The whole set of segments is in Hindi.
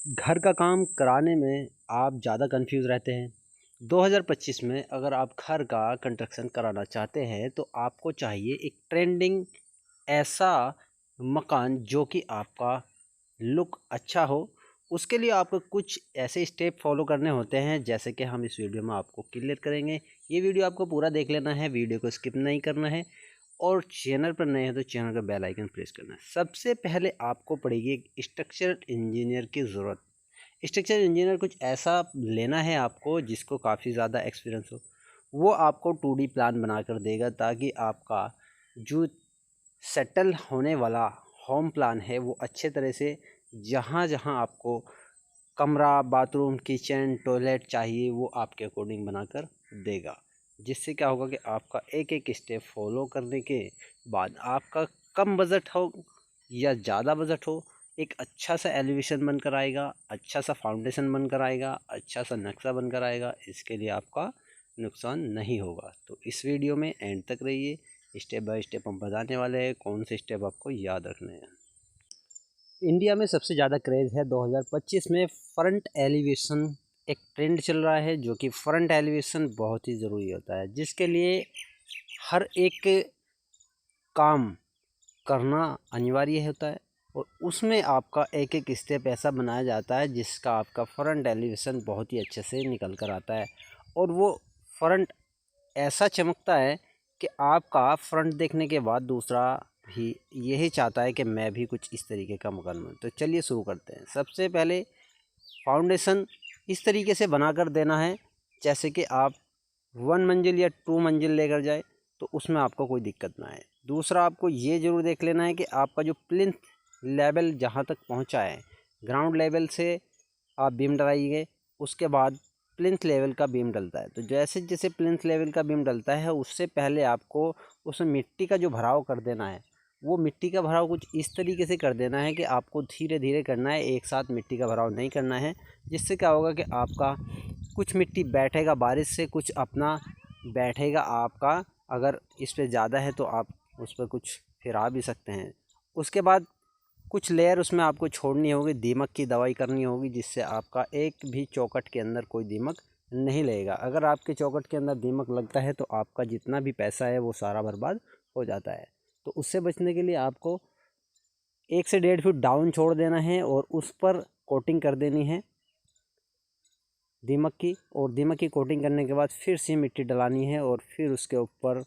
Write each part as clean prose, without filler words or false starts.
घर का काम कराने में आप ज़्यादा कंफ्यूज रहते हैं। 2025 में अगर आप घर का कंस्ट्रक्शन कराना चाहते हैं तो आपको चाहिए एक ट्रेंडिंग ऐसा मकान जो कि आपका लुक अच्छा हो। उसके लिए आपको कुछ ऐसे स्टेप फॉलो करने होते हैं जैसे कि हम इस वीडियो में आपको क्लियर करेंगे। ये वीडियो आपको पूरा देख लेना है, वीडियो को स्किप नहीं करना है और चैनल पर नए हैं तो चैनल का बेल आइकन प्रेस करना है। सबसे पहले आपको पड़ेगी एक स्ट्रक्चरल इंजीनियर की ज़रूरत। स्ट्रक्चर इंजीनियर कुछ ऐसा लेना है आपको जिसको काफ़ी ज़्यादा एक्सपीरियंस हो। वो आपको 2D प्लान बना कर देगा ताकि आपका जो सेटल होने वाला होम प्लान है वो अच्छे तरह से जहाँ जहाँ आपको कमरा, बाथरूम, किचन, टॉयलेट चाहिए वो आपके अकॉर्डिंग बनाकर देगा। जिससे क्या होगा कि आपका एक एक स्टेप फॉलो करने के बाद आपका कम बजट हो या ज़्यादा बजट हो, एक अच्छा सा एलिवेशन बनकर आएगा, अच्छा सा फाउंडेशन बनकर आएगा, अच्छा सा नक्शा बनकर आएगा। इसके लिए आपका नुकसान नहीं होगा। तो इस वीडियो में एंड तक रहिए, स्टेप बाय स्टेप हम बताने वाले हैं कौन से स्टेप आपको याद रखने हैं। इंडिया में सबसे ज़्यादा क्रेज़ है 2025 में फ्रंट एलिवेशन। एक ट्रेंड चल रहा है जो कि फ्रंट एलिवेशन बहुत ही ज़रूरी होता है, जिसके लिए हर एक काम करना अनिवार्य होता है और उसमें आपका एक एक स्टेप ऐसा बनाया जाता है जिसका आपका फ्रंट एलिवेशन बहुत ही अच्छे से निकल कर आता है और वो फ्रंट ऐसा चमकता है कि आपका फ्रंट देखने के बाद दूसरा भी यही चाहता है कि मैं भी कुछ इस तरीके का मकान बनाऊं। तो चलिए शुरू करते हैं। सबसे पहले फाउंडेशन इस तरीके से बनाकर देना है जैसे कि आप 1 मंजिल या 2 मंजिल लेकर जाए तो उसमें आपको कोई दिक्कत ना आए। दूसरा आपको ये ज़रूर देख लेना है कि आपका जो प्लिंथ लेवल जहाँ तक पहुँचा है, ग्राउंड लेवल से आप बीम डलाइए, उसके बाद प्लिंथ लेवल का बीम डलता है। तो जैसे जैसे प्लिंथ लेवल का बीम डलता है उससे पहले आपको उसमें मिट्टी का जो भराव कर देना है, वो मिट्टी का भराव कुछ इस तरीके से कर देना है कि आपको धीरे धीरे करना है, एक साथ मिट्टी का भराव नहीं करना है। जिससे क्या होगा कि आपका कुछ मिट्टी बैठेगा बारिश से, कुछ अपना बैठेगा आपका। अगर इस पे ज़्यादा है तो आप उस पर कुछ फिरा भी सकते हैं। उसके बाद कुछ लेयर उसमें आपको छोड़नी होगी, दीमक की दवाई करनी होगी जिससे आपका एक भी चौखट के अंदर कोई दीमक नहीं लगेगा। अगर आपके चौखट के अंदर दीमक लगता है तो आपका जितना भी पैसा है वो सारा बर्बाद हो जाता है। तो उससे बचने के लिए आपको 1 से 1.5 फीट डाउन छोड़ देना है और उस पर कोटिंग कर देनी है दीमक की। और दीमक की कोटिंग करने के बाद फिर से मिट्टी डलानी है और फिर उसके ऊपर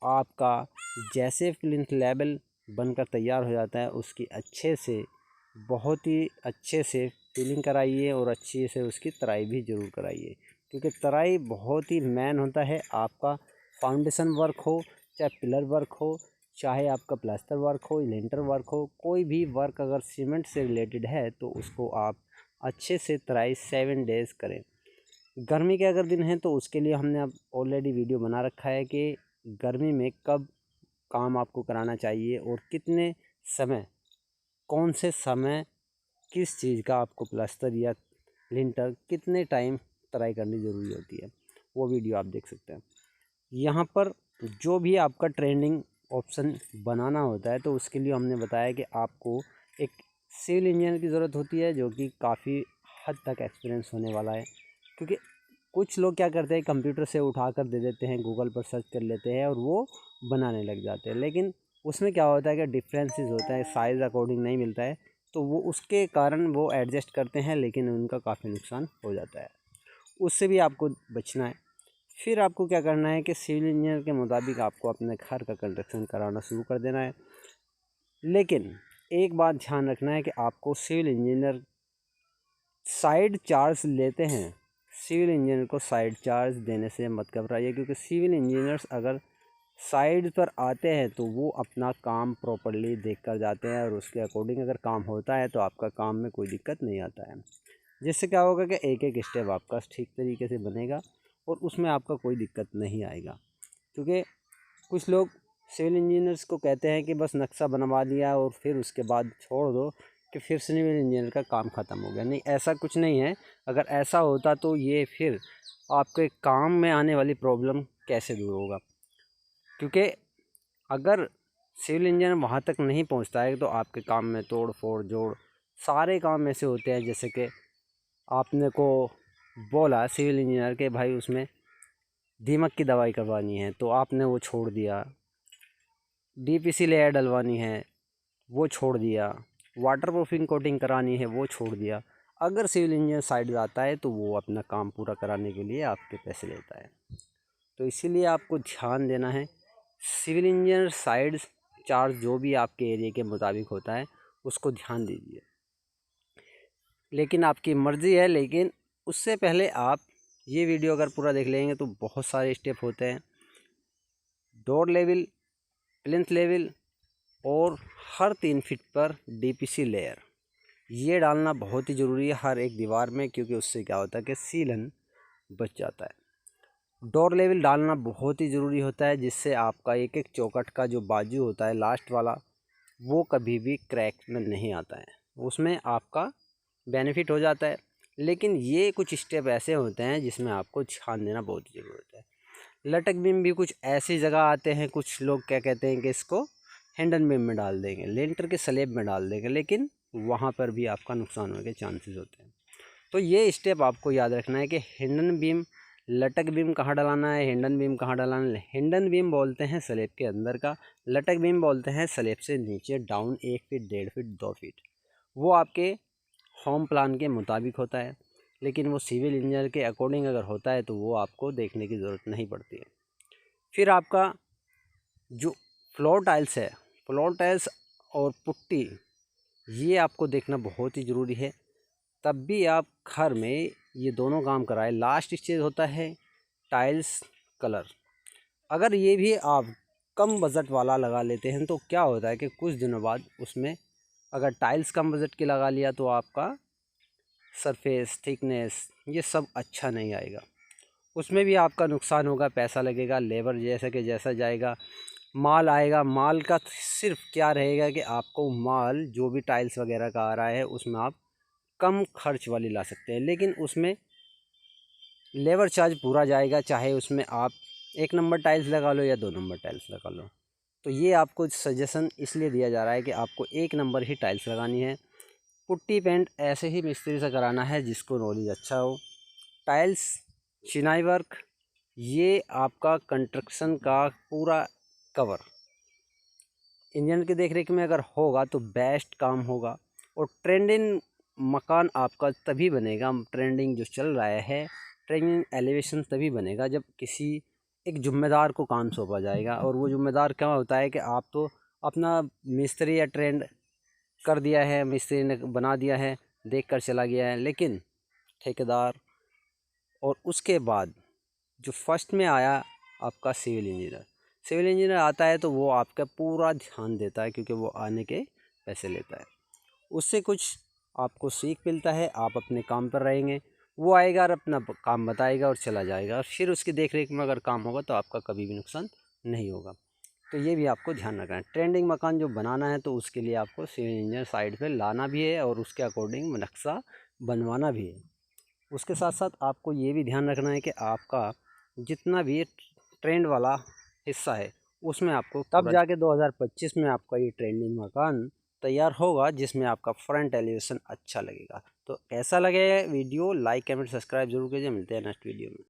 आपका जैसे प्लिंथ लेवल बनकर तैयार हो जाता है उसकी अच्छे से, बहुत ही अच्छे से फिलिंग कराइए और अच्छे से उसकी तराई भी ज़रूर कराइए, क्योंकि तराई बहुत ही मेन होता है। आपका फाउंडेशन वर्क हो, चाहे पिलर वर्क हो, चाहे आपका प्लास्टर वर्क हो, लिंटर वर्क हो, कोई भी वर्क अगर सीमेंट से रिलेटेड है तो उसको आप अच्छे से तराई 7 डेज़ करें। गर्मी के अगर दिन हैं तो उसके लिए हमने अब ऑलरेडी वीडियो बना रखा है कि गर्मी में कब काम आपको कराना चाहिए और कितने समय, कौन से समय किस चीज़ का आपको प्लास्टर या लिंटर कितने टाइम तराई करनी ज़रूरी होती है, वो वीडियो आप देख सकते हैं। यहाँ पर जो भी आपका ट्रेंडिंग ऑप्शन बनाना होता है तो उसके लिए हमने बताया कि आपको एक सिविल इंजीनियर की ज़रूरत होती है जो कि काफ़ी हद तक एक्सपीरियंस होने वाला है। क्योंकि कुछ लोग क्या करते हैं, कंप्यूटर से उठा कर दे देते हैं, गूगल पर सर्च कर लेते हैं और वो बनाने लग जाते हैं। लेकिन उसमें क्या होता है कि डिफरेंसेस होता है, साइज़ अकॉर्डिंग नहीं मिलता है, तो वो उसके कारण वो एडजस्ट करते हैं लेकिन उनका काफ़ी नुकसान हो जाता है। उससे भी आपको बचना है। फिर आपको क्या करना है कि सिविल इंजीनियर के मुताबिक आपको अपने घर का कंस्ट्रक्शन कराना शुरू कर देना है। लेकिन एक बात ध्यान रखना है कि आपको सिविल इंजीनियर साइड चार्ज लेते हैं, सिविल इंजीनियर को साइड चार्ज देने से मत घबराइए, क्योंकि सिविल इंजीनियर्स अगर साइड पर आते हैं तो वो अपना काम प्रॉपरली देख कर जाते हैं और उसके अकॉर्डिंग अगर काम होता है तो आपका काम में कोई दिक्कत नहीं आता है। जिससे क्या होगा कि एक एक स्टेप आपका ठीक तरीके से बनेगा और उसमें आपका कोई दिक्कत नहीं आएगा। क्योंकि कुछ लोग सिविल इंजीनियर्स को कहते हैं कि बस नक्शा बनवा दिया और फिर उसके बाद छोड़ दो कि फिर सिविल इंजीनियर का काम ख़त्म हो गया। नहीं, ऐसा कुछ नहीं है। अगर ऐसा होता तो ये फिर आपके काम में आने वाली प्रॉब्लम कैसे दूर होगा, क्योंकि अगर सिविल इंजीनियर वहाँ तक नहीं पहुँचता है तो आपके काम में तोड़ फोड़ जोड़ सारे काम ऐसे होते हैं जैसे कि आपने को बोला सिविल इंजीनियर के भाई उसमें दीमक की दवाई करवानी है तो आपने वो छोड़ दिया, डीपीसी लेयर डलवानी है वो छोड़ दिया, वाटर प्रूफिंग कोटिंग करानी है वो छोड़ दिया। अगर सिविल इंजीनियर साइड आता है तो वो अपना काम पूरा कराने के लिए आपके पैसे लेता है। तो इसीलिए आपको ध्यान देना है, सिविल इंजीनियर साइड चार्ज जो भी आपके एरिया के मुताबिक होता है उसको ध्यान दीजिए। लेकिन आपकी मर्ज़ी है, लेकिन उससे पहले आप ये वीडियो अगर पूरा देख लेंगे तो बहुत सारे स्टेप होते हैं। डोर लेवल, प्लिंथ लेवल और हर 3 फीट पर डीपीसी लेयर ये डालना बहुत ही ज़रूरी है हर एक दीवार में, क्योंकि उससे क्या होता है कि सीलन बच जाता है। डोर लेवल डालना बहुत ही ज़रूरी होता है, जिससे आपका एक एक चौखट का जो बाजू होता है लास्ट वाला वो कभी भी क्रैक में नहीं आता है, उसमें आपका बेनिफिट हो जाता है। लेकिन ये कुछ स्टेप ऐसे होते हैं जिसमें आपको ध्यान देना बहुत ही ज़रूरत है। लटक बीम भी कुछ ऐसी जगह आते हैं, कुछ लोग क्या कहते हैं कि इसको हैंडल बीम में डाल देंगे, लेंटर के स्लैब में डाल देंगे, लेकिन वहाँ पर भी आपका नुकसान होने के चांसेस होते हैं। तो ये स्टेप आपको याद रखना है कि हैंडल बीम, लटक बीम कहाँ डलाना है, हैंडल बीम कहाँ डलाना है। हैंडल बीम बोलते हैं स्लैब के अंदर का, लटक बीम बोलते हैं स्लैब से नीचे डाउन 1 फीट, 1.5 फीट, 2 फीट। वो आपके होम प्लान के मुताबिक होता है, लेकिन वो सिविल इंजीनियर के अकॉर्डिंग अगर होता है तो वो आपको देखने की ज़रूरत नहीं पड़ती है। फिर आपका जो फ्लोर टाइल्स है, फ्लोर टाइल्स और पुट्टी ये आपको देखना बहुत ही ज़रूरी है, तब भी आप घर में ये दोनों काम कराएं। लास्ट स्टेज होता है टाइल्स कलर। अगर ये भी आप कम बजट वाला लगा लेते हैं तो क्या होता है कि कुछ दिनों बाद उसमें अगर टाइल्स कम बजट की लगा लिया तो आपका सरफेस थिकनेस ये सब अच्छा नहीं आएगा, उसमें भी आपका नुकसान होगा, पैसा लगेगा, लेबर जैसा कि जैसा जाएगा, माल आएगा। माल का सिर्फ क्या रहेगा कि आपको माल जो भी टाइल्स वगैरह का आ रहा है उसमें आप कम खर्च वाली ला सकते हैं, लेकिन उसमें लेबर चार्ज पूरा जाएगा, चाहे उसमें आप 1 नंबर टाइल्स लगा लो या 2 नंबर टाइल्स लगा लो। तो ये आपको सजेशन इसलिए दिया जा रहा है कि आपको 1 नंबर ही टाइल्स लगानी है। पुट्टी पेंट ऐसे ही मिस्त्री से कराना है जिसको नॉलेज अच्छा हो। टाइल्स, चिनाई वर्क ये आपका कंस्ट्रक्शन का पूरा कवर इंजीनियर की देखरेख में अगर होगा तो बेस्ट काम होगा। और ट्रेंडिंग मकान आपका तभी बनेगा, ट्रेंडिंग जो चल रहा है, ट्रेंडिंग एलिवेशन तभी बनेगा जब किसी एक ज़िम्मेदार को काम सौंपा जाएगा। और वो ज़िम्मेदार क्या होता है कि आप तो अपना मिस्त्री या ट्रेंड कर दिया है, मिस्त्री ने बना दिया है, देख कर चला गया है, लेकिन ठेकेदार और उसके बाद जो फर्स्ट में आया आपका सिविल इंजीनियर, सिविल इंजीनियर आता है तो वो आपका पूरा ध्यान देता है, क्योंकि वो आने के पैसे लेता है। उससे कुछ आपको सीख मिलता है, आप अपने काम पर रहेंगे, वो आएगा और अपना काम बताएगा और चला जाएगा, और फिर उसकी देख रेख में अगर काम होगा तो आपका कभी भी नुकसान नहीं होगा। तो ये भी आपको ध्यान रखना है। ट्रेंडिंग मकान जो बनाना है तो उसके लिए आपको सिविल इंजीनियर साइड पे लाना भी है और उसके अकॉर्डिंग नक्शा बनवाना भी है। उसके साथ साथ आपको ये भी ध्यान रखना है कि आपका जितना भी ट्रेंड वाला हिस्सा है उसमें आपको तब जाके 2025 में आपका ये ट्रेंडिंग मकान तैयार होगा, जिसमें आपका फ्रंट एलिवेशन अच्छा लगेगा। तो कैसा लगे वीडियो, लाइक कमेंट सब्सक्राइब जरूर कीजिए। मिलते हैं नेक्स्ट वीडियो में।